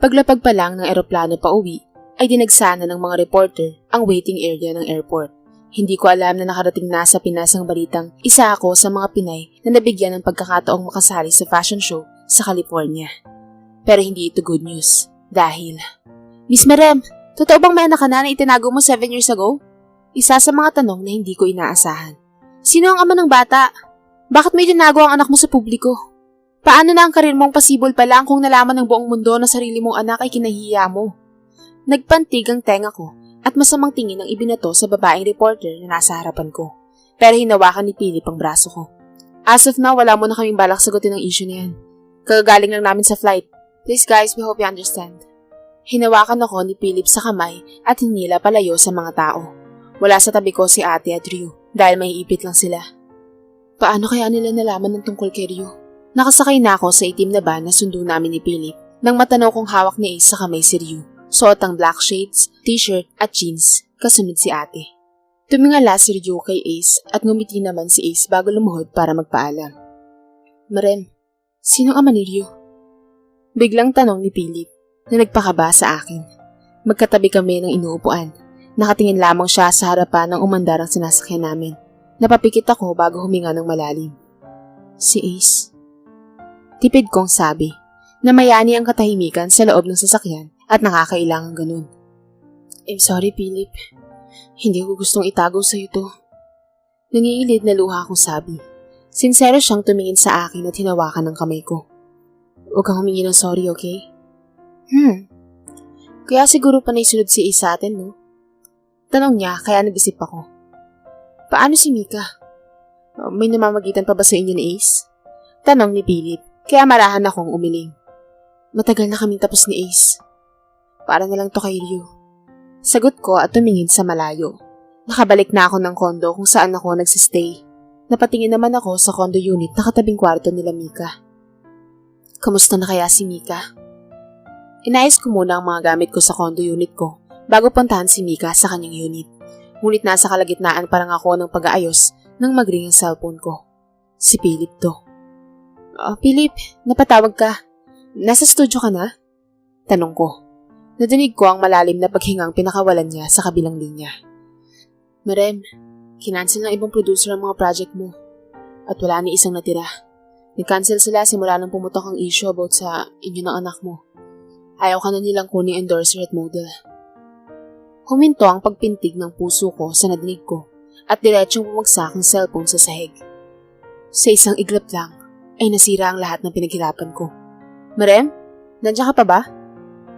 Paglapag pa lang ng eroplano pa uwi, ay dinagsana ng mga reporter ang waiting area ng airport. Hindi ko alam na nakarating na sa Pinas ang balitang isa ako sa mga Pinay na nabigyan ng pagkakataong makasali sa fashion show sa California. Pero hindi ito good news dahil... Miss Marem, totoo bang may anak ka na itinago mo 7 years ago? Isa sa mga tanong na hindi ko inaasahan. Sino ang ama ng bata? Bakit may itinago ang anak mo sa publiko? Paano na ang karir mong pasibol pa lang kung nalaman ng buong mundo na sarili mong anak ay kinahiya mo? Nagpantig ang tenga ko at masamang tingin ang ibinato sa babaeng reporter na nasa harapan ko. Pero hinawakan ni Philip ang braso ko. As of now, wala mo na kaming balak sagutin ang issue na yan. Kagagaling lang namin sa flight. Please guys, we hope you understand. Hinawakan ako ni Philip sa kamay at hinila palayo sa mga tao. Wala sa tabi ko si Ate at Ryu dahil may ipit lang sila. Paano kaya nila nalaman ng tungkol kay Ryu? Nakasakay na ako sa itim na van na sundo namin ni Philip nang matanaw kong hawak ni Ace sa kamay si Ryu. Suot ang black shades, t-shirt at jeans, kasunod si Ate. Tumingala si Ryu kay Ace at ngumiti naman si Ace bago lumuhod para magpaalam. Marem, sinong ama ni Ryu? Biglang tanong ni Philip na nagpakaba sa akin. Magkatabi kami ng inuupuan. Nakatingin lamang siya sa harapan ng umandarang sinasakyan namin. Napapikit ako bago huminga ng malalim. Si Ace. Tipid kong sabi na mayani ang katahimikan sa loob ng sasakyan at nakakailangan ganun. I'm sorry, Philip. Hindi ko gustong itago sa'yo to. Nangiilid na luha akong sabi. Sinsero siyang tumingin sa akin at hinawakan ng kamay ko. Huwag kang humingi ng sorry, okay? Kaya siguro panay sunod si Ace sa atin, no? Tanong niya, kaya nag-isip ako. Paano si Mika? May namamagitan pa ba sa inyo ni Ace? Tanong ni Philip, kaya marahan akong umiling. Matagal na kaming tapos ni Ace. Para na lang to kay Ryu. Sagot ko at tumingin sa malayo. Nakabalik na ako ng kondo kung saan ako nagsistay. Napatingin naman ako sa condo unit na katabing kwarto nila Mika. Kamusta na kaya si Mika? Inayos ko muna ang mga gamit ko sa condo unit ko bago puntahan si Mika sa kanyang unit. Ngunit nasa kalagitnaan pa lang ako ng pag-aayos nang mag-ring ang cellphone ko. Si Philip to. Philip, napatawag ka. Nasa studio ka na? Tanong ko. Nadinig ko ang malalim na paghingang pinakawalan niya sa kabilang linya. Marem, kinancel ng ibang producer ang mga project mo. At wala ni isang natira. Nag-cancel sila simula nang pumutok ang issue about sa inyo ng anak mo. Ayaw ka na nilang kuning endorser at model. Huminto ang pagpintig ng puso ko sa nadinig ko at diretsong bumagsak ang cellphone sa sahig. Sa isang iglap lang ay nasira ang lahat ng pinaghirapan ko. Marem, nandiyan ka pa ba?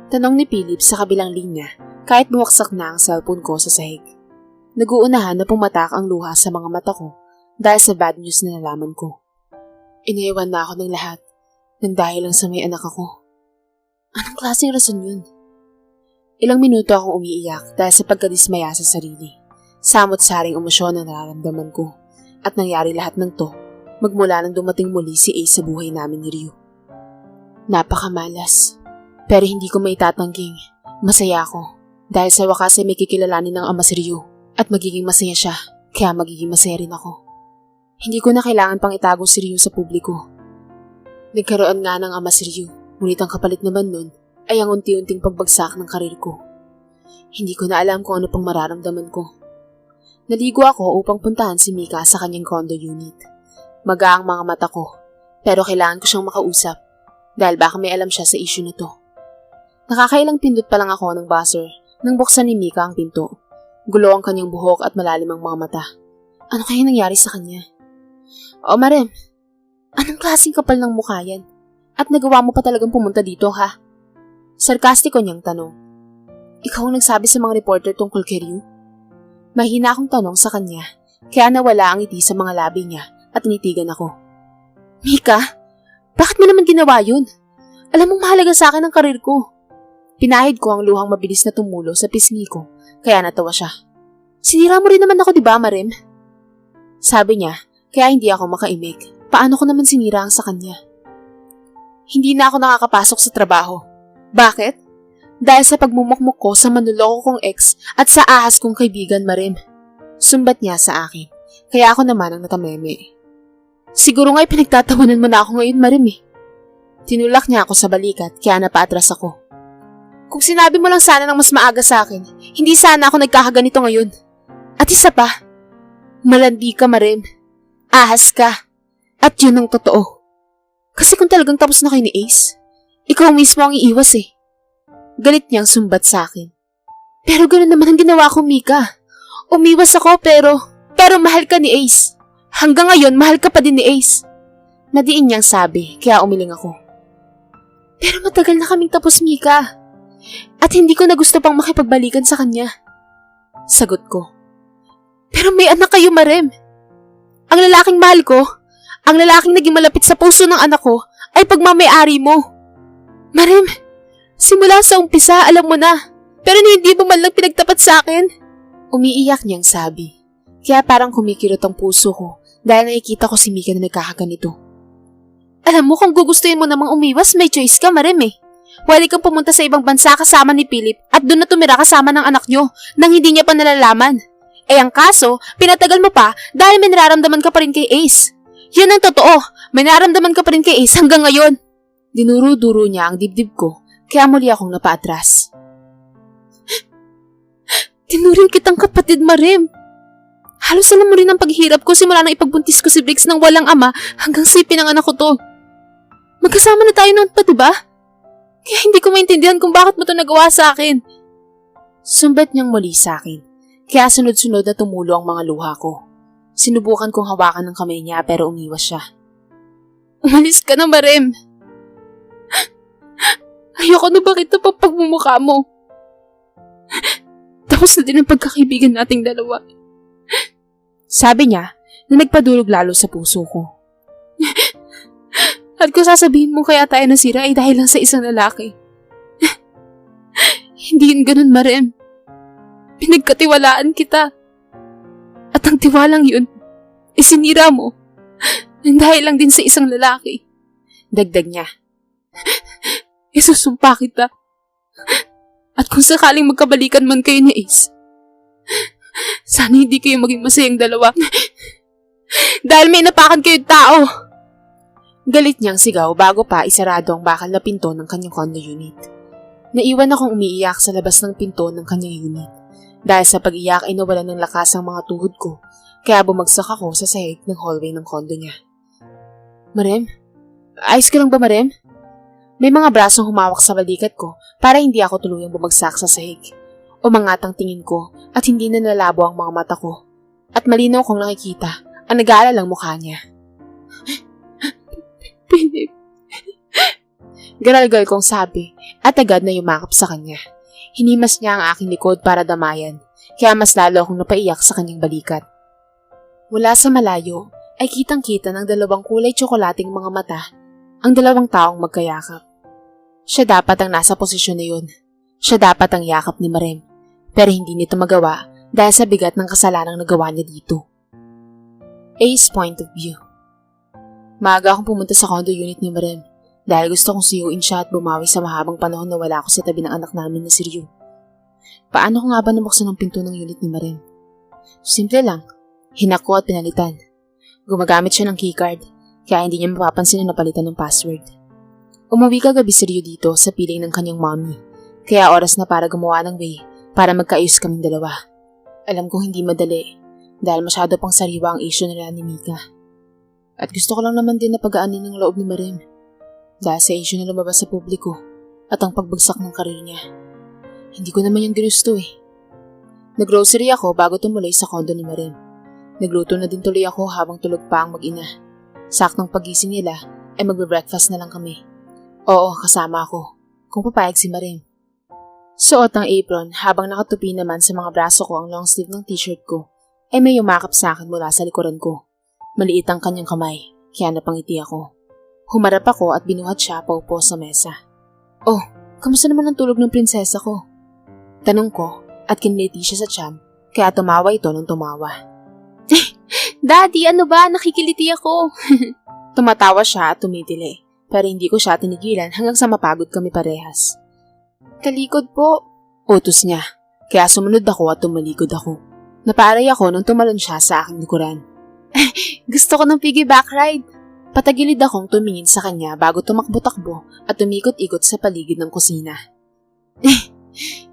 Tanong ni Philip sa kabilang linya kahit bumagsak na ang cellphone ko sa sahig. Naguunahan na pumatak ang luha sa mga mata ko dahil sa bad news na nalaman ko. Iniwan na ako ng lahat nang dahil lang sa may anak ako. Anong klaseng rason yun? Ilang minuto akong umiiyak dahil sa pagkadismaya sa sarili. Samot-saring emosyon ang nararamdaman ko at nangyari lahat ng to magmula nang dumating muli si Ace sa buhay namin ni Ryu. Napakamalas. Pero hindi ko maitatangking masaya ako dahil sa wakas ay may kikilalanin ng ama si Ryu at magiging masaya siya kaya magiging masaya rin ako. Hindi ko na kailangan pang itago si Ryu sa publiko. Nagkaroon nga ng ama si Ryu, ngunit ang kapalit naman nun ay ang unti-unting pagbagsak ng karir ko. Hindi ko na alam kung ano pang mararamdaman ko. Naligo ako upang puntahan si Mika sa kanyang condo unit. Maga ang mga mata ko, pero kailangan ko siyang makausap dahil baka may alam siya sa issue na to. Nakakailang pindot pa lang ako ng buzzer nang buksan ni Mika ang pinto. Gulo ang kanyang buhok at malalim ang mga mata. Ano kaya nangyari sa kanya? Marem, anong klaseng kapal ng mukha yan? At nagawa mo pa talagang pumunta dito, ha? Sarkastiko niyang tanong. Ikaw ang nagsabi sa mga reporter tungkol kay Ryu? Mahina akong tanong sa kanya, kaya nawala ang ngiti sa mga labi niya at tinitigan ako. Mika, bakit mo naman ginawa yun? Alam mong mahalaga sa akin ang karir ko. Pinahid ko ang luhang mabilis na tumulo sa pisngi ko, kaya natawa siya. Sinira mo rin naman ako, di ba, Marem? Sabi niya, kaya hindi ako makaimik. Paano ko naman sinira ang sa kanya? Hindi na ako nakakapasok sa trabaho. Bakit? Dahil sa pagmumukmuk ko sa manloloko kong ex at sa ahas kong kaibigan, Marem. Sumbat niya sa akin, kaya ako naman ang natameme. Siguro nga'y pinagtatawanan mo na ako ngayon, Marem eh. Tinulak niya ako sa balikat kaya napaatras ako. Kung sinabi mo lang sana ng mas maaga sa akin, hindi sana ako nagkakaganito ngayon. At isa pa, malandi ka, Marem. Ahas ka. At yun ang totoo. Kasi kung talagang tapos na kayo ni Ace, ikaw mismo ang iiwas eh. Galit niyang sumbat sa akin. Pero ganoon naman ang ginawa ko, Mika. Umiwas ako pero mahal ka ni Ace. Hanggang ngayon, mahal ka pa din ni Ace. Nadiin niyang sabi, kaya umiling ako. Pero matagal na kaming tapos, Mika. At hindi ko na gusto pang makipagbalikan sa kanya. Sagot ko. Pero may anak kayo, Marem. Ang lalaking mahal ko, ang lalaking naging malapit sa puso ng anak ko, ay pagmamayari mo. Marem, simula sa umpisa, alam mo na. Pero hindi mo man lang pinagtapat sa akin. Umiiyak niyang sabi. Kaya parang kumikirot ang puso ko dahil nakikita ko si Mika na nagkakaganito. Alam mo, kung gugustuhin mo namang umiwas, may choice ka, Marem eh. Pwede kang pumunta sa ibang bansa kasama ni Philip at doon na tumira kasama ng anak niyo nang hindi niya pa nalalaman. Eh ang kaso, pinatagal mo pa dahil may nararamdaman ka pa rin kay Ace. Yun ang totoo, may nararamdaman ka pa rin kay Ace hanggang ngayon. Dinuro-duro niya ang dibdib ko, kaya muli akong napaatras. Tinuring kitang kapatid, Marem. Halos alam mo rin ang paghihirap ko simula nang ipagbuntis ko si Briggs ng walang ama hanggang sa pinanganak ko to. Magkasama na tayo noon pa, diba? Kaya hindi ko maintindihan kung bakit mo to nagawa sa akin. Sumbat niyang muli sa akin, kaya sunod-sunod na tumulo ang mga luha ko. Sinubukan kong hawakan ng kamay niya pero umiwas siya. Umalis ka na, Marem. Ayoko na ba kita pa pagmumukha mo? Tapos na din ang pagkakaibigan nating dalawa. Sabi niya na nagpadulog lalo sa puso ko. At kung sasabihin mo kaya tayo nasira ay dahil lang sa isang lalaki. Hindi yun ganun, Marem. Pinagkatiwalaan kita. At ang tiwalang yun, isinira mo. Nang dahil lang din sa isang lalaki. Dagdag niya. Isusumpa kita. At kung sakaling magkabalikan man kayo ni Ace, sana hindi kayo maging masayang dalawa. Dahil may napakan kayong tao. Galit niyang sigaw bago pa isarado ang bakal na pinto ng kanyang condo unit. Naiwan akong umiiyak sa labas ng pinto ng kanyang unit. Dahil sa pag-iyak ay nawalan ng lakas ang mga tuhod ko, kaya bumagsak ako sa sahig ng hallway ng condo niya. Marem? Ayos ka lang ba, Marem? May mga brasong humawak sa balikat ko para hindi ako tuluyang bumagsak sa sahig. Umangat ang tingin ko at hindi na nalabo ang mga mata ko. At malinaw kong nakikita ang nag-aalalang mukha niya. Philip. Garalgal kong sabi at agad na yumakap sa kanya. Hinimas niya ang aking likod para damayan, kaya mas lalo akong napaiyak sa kanyang balikat. Mula sa malayo ay kitang-kita ng dalawang kulay tsokolating mga mata ang dalawang taong magkayakap. Siya dapat ang nasa posisyon na yun. Siya dapat ang yakap ni Marem, pero hindi nito magawa dahil sa bigat ng kasalanang nagawa niya dito. Ace point of view. Maaga akong pumunta sa condo unit ni Marem dahil gusto kong suyuin siya at bumawi sa mahabang panahon na wala ako sa tabi ng anak namin na si Ryu. Paano ko nga ba nabuksan ang pinto ng unit ni Marem? Simple lang. Hinak ko at pinalitan. Gumagamit siya ng keycard kaya hindi niya mapapansin na napalitan ng password. Umuwi kagabi si Ryu dito sa piling ng kanyang mommy kaya oras na para gumawa ng way para magkaayos kaming dalawa. Alam kong hindi madali dahil masyado pang sariwa ang issue nila ni Mika. At gusto ko lang naman din na pagaanin ng loob ni Marem dahil sa issue na lumabas sa publiko at ang pagbagsak ng karir niya. Hindi ko naman yung ginusto eh. Nag-grocery ako bago tumuloy sa condo ni Marem. Nagluto na din tuloy ako habang tulog pa ang mag-ina. Saktong pagising nila ay magbe-breakfast na lang kami. Oo, kasama ako. Kung papayag si Marem. Suot ng apron habang nakatupi naman sa mga braso ko ang long sleeve ng t-shirt ko ay may yumakap sa akin mula sa likuran ko. Maliit ang kanyang kamay, kaya napangiti ako. Humarap ako at binuhat siya paupo sa mesa. Oh, kamusta naman ang tulog ng prinsesa ko? Tanong ko at kiniliti siya sa tiyan, kaya tumawa ito ng tumawa. Daddy, ano ba? Nakikiliti ako. Tumatawa siya at tumitili, pero hindi ko siya tinigilan hanggang sa mapagod kami parehas. Talikod po, utos niya, kaya sumunod ako at tumalikod ako. Napaaray ako nung tumalon siya sa aking likuran. Gusto ko ng piggyback ride. Patagilid akong tumingin sa kanya bago tumakbo-takbo at umikot-ikot sa paligid ng kusina.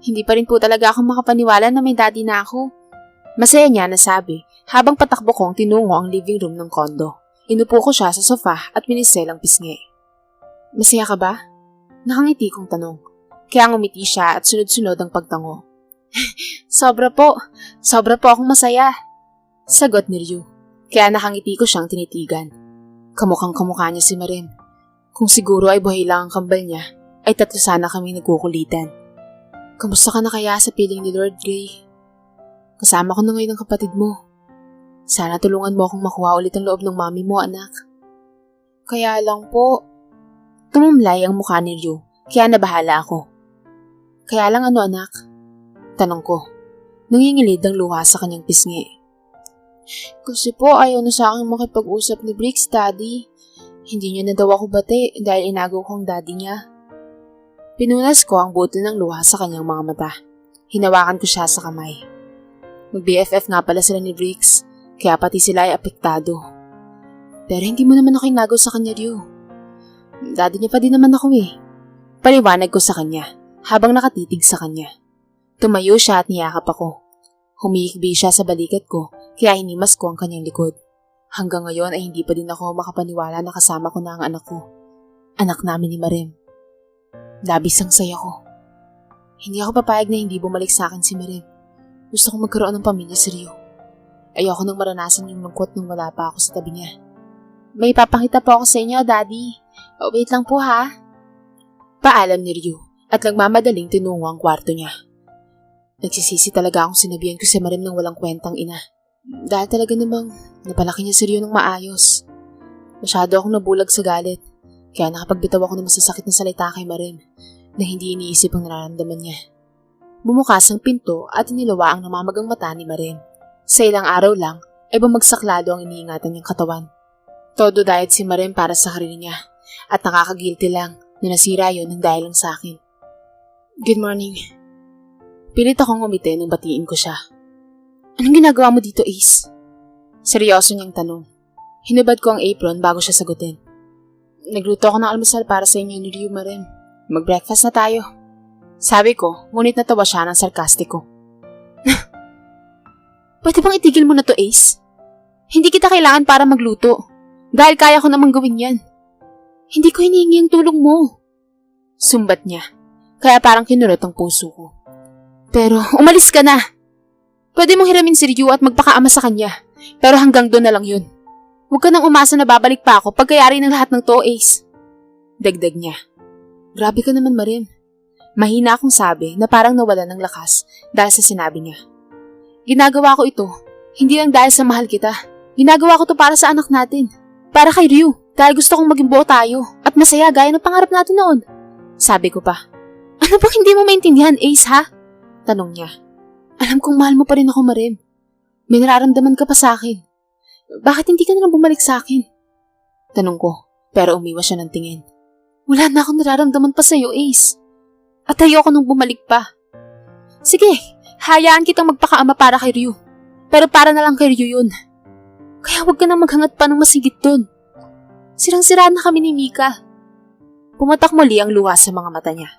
Hindi pa rin po talaga ako makapaniwala na may daddy na ako. Masaya niya na sabi habang patakbo kong tinungo ang living room ng kondo. Inupo ko siya sa sofa at minisel ang pisngi. Masaya ka ba? Nakangiti kong tanong. Kaya ngumiti siya at sunod-sunod ang pagtango. Sobra po akong masaya. Sagot ni Ryu. Kaya nakangiti ko siyang tinitigan. Kamukhang kamukha niya si Marim. Kung siguro ay buhay lang ang kambal niya, ay tatlo sana kami nagkukulitan. Kamusta ka na kaya sa piling ni Lord Gray? Kasama ko na ngayon ang kapatid mo. Sana tulungan mo akong makuha ulit ang loob ng mami mo, anak. Kaya lang po. Tumumlay ang mukha ni Ryu, kaya nabahala ako. Kaya lang ano, anak? Tanong ko. Nangingilid ang luha sa kanyang pisngi. Kasi po ayaw na sa akin makipag-usap ni Briggs, Daddy. Hindi niya na daw ako bati dahil inagaw ko ang daddy niya. Pinunas ko ang butil ng luha sa kanyang mga mata. Hinawakan ko siya sa kamay. Mag-BFF nga pala sila ni Briggs, kaya pati sila ay apektado. Pero hindi mo naman ako inagaw sa kanya, Ryu. Daddy niya pa din naman ako eh. Paliwanag ko sa kanya habang nakatitig sa kanya. Tumayo siya at niyakap ako. Humihikbi siya sa balikat ko kaya hinimas ko ang kanyang likod. Hanggang ngayon ay hindi pa din ako makapaniwala na kasama ko na ang anak ko. Anak namin ni Marim. Labis ang saya ko. Hindi ako papayag na hindi bumalik sa akin si Marim. Gusto kong magkaroon ng pamilya si Ryu. Ayoko nang maranasan yung lungkot nung wala pa ako sa tabi niya. May papakita po ako sa inyo, Daddy. Wait lang po ha. Paalam ni Ryu at nagmamadaling tinungo ang kwarto niya. Nagsisisi talaga akong sinabihan ko si Marim ng walang kwentang ina. Dahil talaga namang napalaki niya si Ryu ng maayos. Masyado akong nabulag sa galit, kaya nakapagbitaw ako ng masasakit na salita kay Marim na hindi iniisip ang nararamdaman niya. Bumukas ang pinto at inilawa ang namamagang mata ni Marim. Sa ilang araw lang ay bumagsak lalo ang iniingatan niyang katawan. Todo diet si Marim para sa karir niya at nakakagilty lang na nasira yun ng dahil lang sa akin. Good morning. Pilit akong umiti nung batiin ko siya. Anong ginagawa mo dito, Ace? Seryoso niyang tanong. Hinubad ko ang apron bago siya sagutin. Nagluto ako ng almusal para sa inyo ni Ryu, Marim. Mag-breakfast na tayo. Sabi ko, ngunit natawa siya ng sarkastiko. Pwede bang itigil mo na to, Ace? Hindi kita kailangan para magluto. Dahil kaya ko namang gawin yan. Hindi ko hinihingi ang tulong mo. Sumbat niya. Kaya parang kinurot ang puso ko. Pero umalis ka na. Pwede mong hiramin si Ryu at magpakaama sa kanya. Pero hanggang doon na lang yun. Huwag ka nang umasa na babalik pa ako pagkayari ng lahat ng to, Ace. Dagdag niya. Grabe ka naman, Marim. Mahina akong sabi na parang nawalan ng lakas dahil sa sinabi niya. Ginagawa ko ito, hindi lang dahil sa mahal kita. Ginagawa ko to para sa anak natin. Para kay Ryu, dahil gusto kong maging buo tayo at masaya gaya ng pangarap natin noon. Sabi ko pa. Ano bang hindi mo maintindihan, Ace, ha? Tanong niya. Alam kong mahal mo pa rin ako, Marim. May nararamdaman ka pa sa akin. Bakit hindi ka nalang bumalik sa akin? Tanong ko, pero umiwas siya ng tingin. Wala na akong nararamdaman pa sa'yo, Ace. At ayoko nung bumalik pa. Sige, hayaan kitang magpakaama para kay Ryu. Pero para na lang kay Ryu yun. Kaya huwag ka nang maghangat pa ng masigit dun. Sirang-sira na kami ni Mika. Pumatak muli ang luha sa mga mata niya.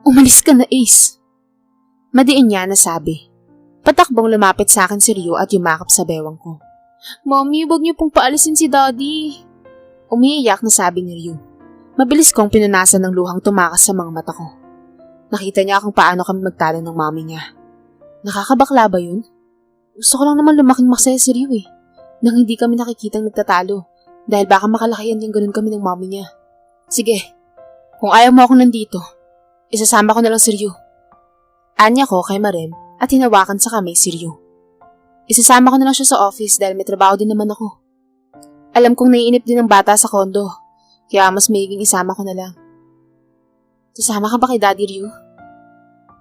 Umalis ka na, Ace. Madiin niya na sabi. Patakbong lumapit sa akin si Ryu at yumakap sa bewang ko. Mommy, huwag niyo pong paalisin si Daddy. Umiiyak na sabi ni Ryu. Mabilis kong pinunasan ng luhang tumakas sa mga mata ko. Nakita niya kung paano kami magtalo ng mami niya. Nakakabakla ba yun? Gusto ko lang naman lumaking masaya si Ryu eh. Nang hindi kami nakikitang nagtatalo dahil baka makalakihan niyang ganun kami ng mami niya. Sige, kung ayaw mo akong nandito, isasama ko na lang si Ryu. Anya ko kay Marim at hinawakan sa kamay si Ryu. Isasama ko na lang siya sa office dahil may trabaho din naman ako. Alam kong naiinip din ng bata sa kondo, kaya mas maiging isama ko na lang. Sasama ka ba kay Daddy Ryu?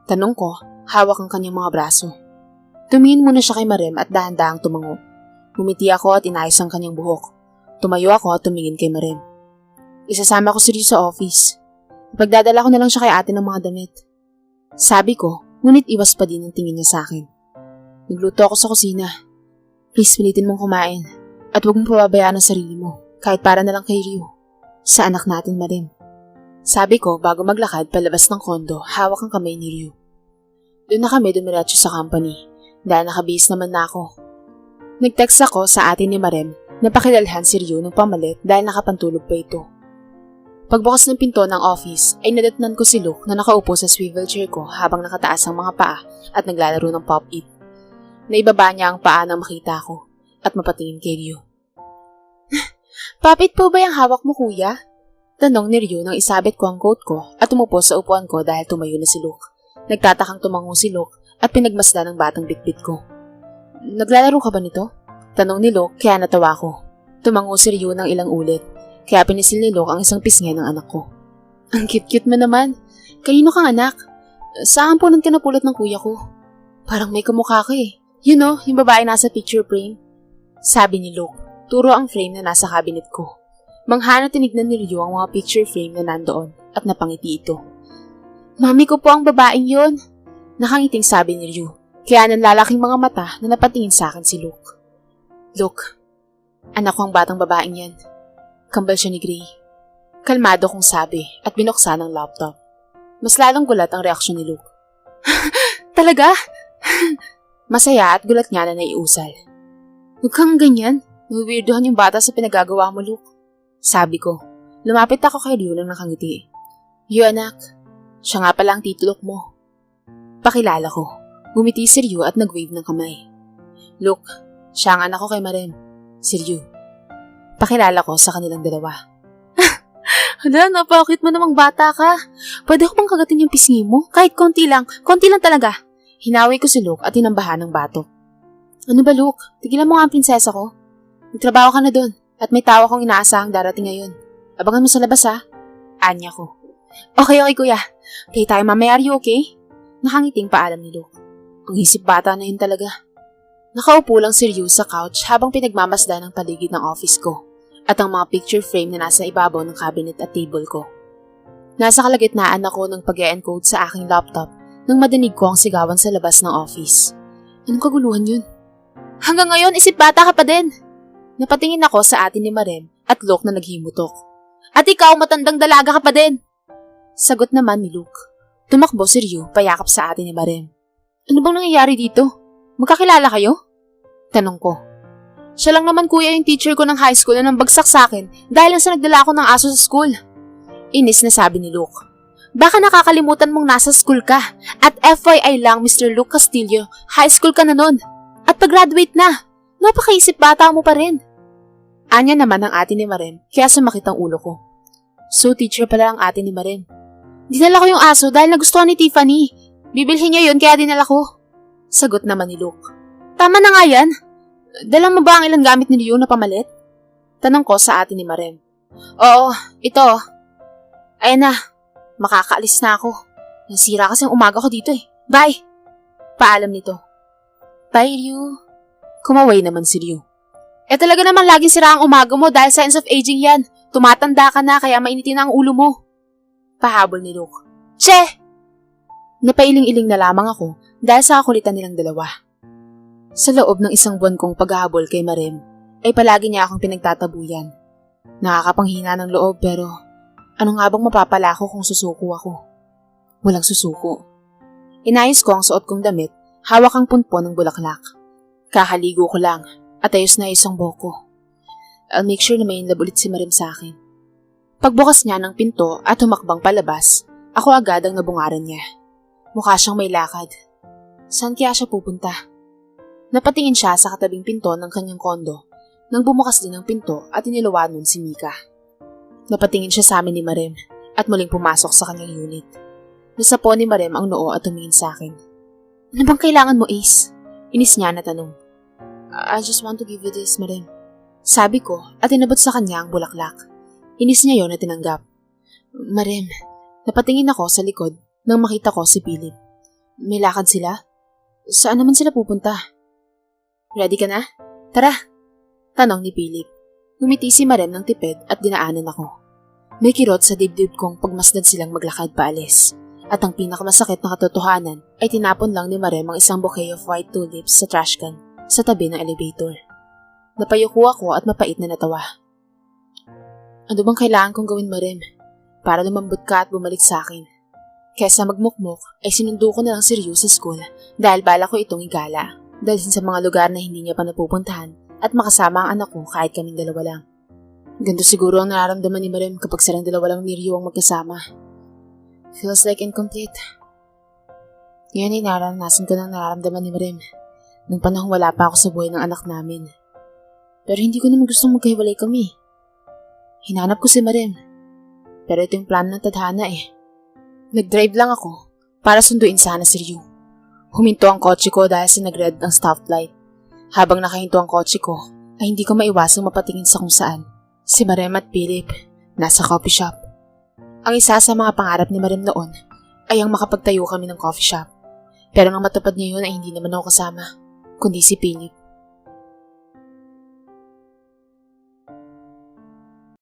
Tanong ko, hawak ang kanyang mga braso. Tumingin muna siya kay Marim at dahan-dahang tumango. Ngumiti ako at inayos ang kanyang buhok. Tumayo ako at tumingin kay Marim. Isasama ko si Ryu sa office. Ipagdadala ko na lang siya kay ate ng mga damit. Sabi ko, ngunit iwas pa din ang tingin niya sa akin. Nagluto ako sa kusina. Please, pilitin mong kumain. At huwag mong pababayaan ang sarili mo, kahit para na lang kay Ryu. Sa anak natin, Marim. Sabi ko bago maglakad palabas ng kondo, hawak ang kamay ni Ryu. Doon na kami dumiretso sa company dahil nakabihis naman na ako. Nag-text ako sa atin ni Marem na pakilalhan si Ryu ng pamalit dahil nakapantulog pa ito. Pagbukas ng pinto ng office ay nadatnan ko si Luke na nakaupo sa swivel chair ko habang nakataas ang mga paa at naglalaro ng pop-it. Naibaba niya ang paa nang makita ko at mapatingin kay Ryu. Pop-it po ba yung hawak mo, kuya? Tanong ni Ryu nang isabit ko ang coat ko at umupo sa upuan ko dahil tumayo na si Luke. Nagtatakang tumango si Luke at pinagmasdan ng batang bitbit ko. Naglalaro ka ba nito? Tanong ni Luke kaya natawa ko. Tumango si Ryu ng ilang ulit kaya pinisil ni Luke ang isang pisngi ng anak ko. Ang cute-cute mo naman. Kanino kang anak? Saan po nang kinapulot ng kuya ko? Parang may kamukha ka eh. You know, yung babae nasa picture frame. Sabi ni Luke, turo ang frame na nasa cabinet ko. Mangha na tinignan ni Ryu ang mga picture frame na nandoon at napangiti ito. Mami ko po ang babaeng yon. Nakangiting sabi ni Ryu, kaya nanlalaking mga mata na napatingin sa akin si Luke. Luke, anak ko ang batang babaeng yan. Kambal siya ni Gray. Kalmado kong sabi at binuksan ang laptop. Mas lalong gulat ang reaksyon ni Luke. Talaga? Masaya at gulat niya na naiusal. Huwag kang ganyan. Nawiwirduhan yung bata sa pinagagawa mo, Luke. Sabi ko. Lumapit ako kay Ryu nang nakangiti. Ryu anak, siya nga pala ang titulok mo. Pakilala ko. Gumiti si Ryu at nag-wave ng kamay. Luke, siya ang anak ko kay Marem. Si Ryu. Pakilala ko sa kanilang dalawa. Hala, napakit mo namang bata ka. Pwede ko bang kagatin yung pisngi mo? Kahit konti lang talaga. Hinawi ko si Luke at tinambahan ng batok. Ano ba Luke? Tigilan mo nga ang prinsesa ko. Magtrabaho ka na doon at may tao akong inaasahang darating ngayon. Abangan mo sa labas ha. Anya ko. Okay kuya. Play tayo mamaya, are you okay? Nakangiting paalam ni Luke. Ang isip bata na yun talaga. Nakaupo lang si Ryu sa couch habang pinagmamasdan ang paligid ng office ko at ang mga picture frame na nasa ibabaw ng cabinet at table ko. Nasa kalagitnaan ako ng pag-e-encode sa aking laptop nang madinig ko ang sigawan sa labas ng office. Anong kaguluhan yun? Hanggang ngayon, isip bata ka pa din. Napatingin ako sa atin ni Marem at Luke na naghimutok. At ikaw, matandang dalaga ka pa din. Sagot naman ni Luke. Tumakbo si Ryu, payakap sa atin ni Marem. Ano bang nangyayari dito? Magkakilala kayo? Tanong ko. Siya lang naman kuya yung teacher ko ng high school na nang bagsak sa akin dahil lang sa nagdala ako ng aso sa school. Inis na sabi ni Luke. Baka nakakalimutan mong nasa school ka. At FYI lang, Mr. Luke Castillo, high school ka na nun. At pag-graduate na. Napakaisip bata mo pa rin. Anya naman ang atin ni Marem, kaya sumakit ang ulo ko. So, teacher pala ang atin ni Marem. Dinala ko yung aso dahil nagustuhan ni Tiffany. Bibilhin niya yun kaya dinala ko. Sagot naman ni Luke. Tama na nga yan. Dala mo ba ang ilang gamit ni Ryu na pamalit? Tanong ko sa atin ni Marem. Oo, ito. Ayan na. Makakaalis na ako. Nasira kasi ang umaga ko dito eh. Bye! Paalam nito. Bye, Ryu. Kumaway naman si Ryu. Talaga naman laging sira ang umaga mo dahil signs of aging yan. Tumatanda ka na kaya mainitin ang ulo mo. Pahabol ni Luke. Che! Napailing-iling na lamang ako dahil sa kakulitan nilang dalawa. Sa loob ng isang buwan kong paghahabol kay Marem, ay palagi niya akong pinagtatabuyan. Nakakapanghina ng loob pero ano nga bang mapapala ko kung susuko ako? Walang susuko. Inayos ko ang suot kong damit, hawak ang punpon ng bulaklak. Kakaligo ko lang at ayos na isang buhok. I'll make sure na may inlove ulit si Marem sa akin. Pagbukas niya ng pinto at humakbang palabas, ako agad ang nabungaran niya. Mukha siyang may lakad. Saan kaya siya pupunta? Napatingin siya sa katabing pinto ng kanyang kondo nang bumukas din ang pinto at iniluwan nun si Mika. Napatingin siya sa amin ni Marem at muling pumasok sa kanyang unit. Nasapo ni Marem ang noo at tumingin sa akin. Ano bang kailangan mo, Ace? Inis niya na tanong. I just want to give you this, Marem. Sabi ko at inabot sa kanya ang bulaklak. Inis niya yon at tinanggap. Marem, napatingin ako sa likod nang makita ko si Philip. May lakad sila? Saan naman sila pupunta? Ready ka na? Tara! Tanong ni Philip. Ngumiti si Marem ng tipid at dinaanan ako. May kirot sa dibdib kong pagmasdan silang maglakad paalis. At ang pinakamasakit na katotohanan ay tinapon lang ni Marem ang isang bouquet of white tulips sa trash can sa tabi ng elevator. Napayuko ako at mapait na natawa. Ano bang kailangan kong gawin, Marem? para lumambot ka at bumalik sa akin. Kesa magmukmok ay sinundo ko na lang si Ryu sa school dahil bala ko itong igala. Dalhin sa mga lugar na hindi niya pa napupuntahan at makasama ang anak ko kahit kaming dalawa lang. Ganito siguro ang nararamdaman ni Marem kapag silang dalawa lang ni Ryu ang magkasama. Feels like incomplete. Ngayon ay naranasan ko ng nararamdaman ni Marem nung panahong wala pa ako sa buhay ng anak namin. Pero hindi ko naman gustong magkahiwalay kami. Hinanap ko si Marem. Pero ito yung plano ng tadhana eh. Nag-drive lang ako para sunduin sana si Ryu. Huminto ang kotse ko dahil sinag-red ang stoplight. Habang nakahinto ang kotse ko, ay hindi ko maiwasang mapatingin sa kung saan. Si Marem at Philip, nasa coffee shop. Ang isa sa mga pangarap ni Marem noon ay ang makapagtayo kami ng coffee shop. Pero nang matupad niya yun ay hindi naman ako kasama, kundi si Philip.